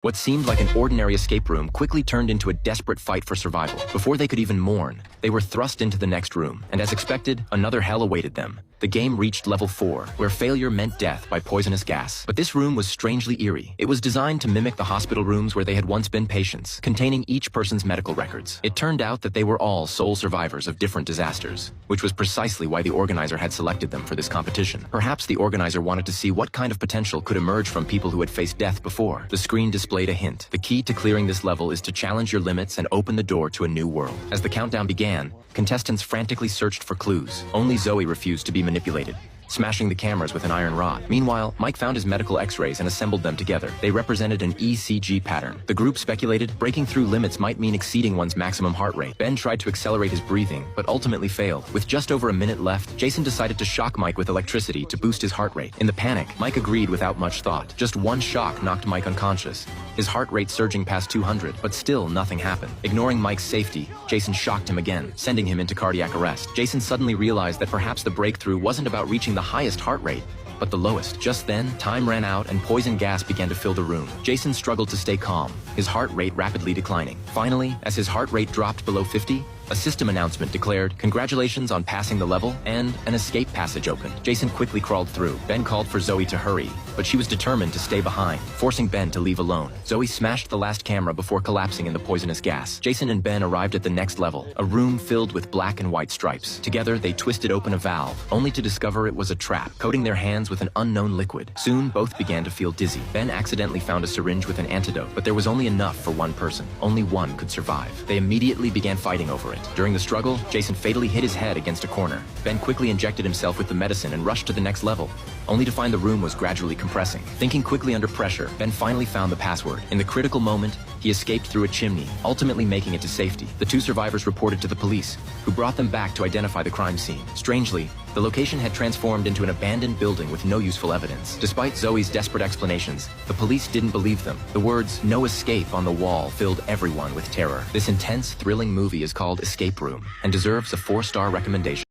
What seemed like an ordinary escape room quickly turned into a desperate fight for survival. Before they could even mourn, they were thrust into the next room, and as expected, another hell awaited them. The game reached level 4, where failure meant death by poisonous gas. But this room was strangely eerie. It was designed to mimic the hospital rooms where they had once been patients, containing each person's medical records. It turned out that they were all sole survivors of different disasters, which was precisely why the organizer had selected them for this competition. Perhaps the organizer wanted to see what kind of potential could emerge from people who had faced death before. The screen displayed a hint. The key to clearing this level is to challenge your limits and open the door to a new world. As the countdown began, contestants frantically searched for clues. Only Zoe refused to be manipulated, smashing the cameras with an iron rod. Meanwhile, Mike found his medical x-rays and assembled them together. They represented an ECG pattern. The group speculated breaking through limits might mean exceeding one's maximum heart rate. Ben tried to accelerate his breathing, but ultimately failed. With just over a minute left, Jason decided to shock Mike with electricity to boost his heart rate. In the panic, Mike agreed without much thought. Just one shock knocked Mike unconscious, his heart rate surging past 200, but still nothing happened. Ignoring Mike's safety, Jason shocked him again, sending him into cardiac arrest. Jason suddenly realized that perhaps the breakthrough wasn't about reaching the highest heart rate, but the lowest. Just then, time ran out and poison gas began to fill the room. Jason struggled to stay calm, his heart rate rapidly declining. Finally, as his heart rate dropped below 50, a system announcement declared, "Congratulations on passing the level," and an escape passage opened. Jason quickly crawled through. Ben called for Zoe to hurry, but she was determined to stay behind, forcing Ben to leave alone. Zoe smashed the last camera before collapsing in the poisonous gas. Jason and Ben arrived at the next level, a room filled with black and white stripes. Together, they twisted open a valve, only to discover it was a trap, coating their hands with an unknown liquid. Soon, both began to feel dizzy. Ben accidentally found a syringe with an antidote, but there was only enough for one person. Only one could survive. They immediately began fighting over it. During the struggle, Jason fatally hit his head against a corner. Ben quickly injected himself with the medicine and rushed to the next level, only to find the room was gradually compressing. Thinking quickly under pressure, Ben finally found the password. In the critical moment, he escaped through a chimney, ultimately making it to safety. The two survivors reported to the police, who brought them back to identify the crime scene. Strangely, the location had transformed into an abandoned building with no useful evidence. Despite Zoe's desperate explanations, the police didn't believe them. The words, "No escape" on the wall filled everyone with terror. This intense, thrilling movie is called Escape Room and deserves a 4-star recommendation.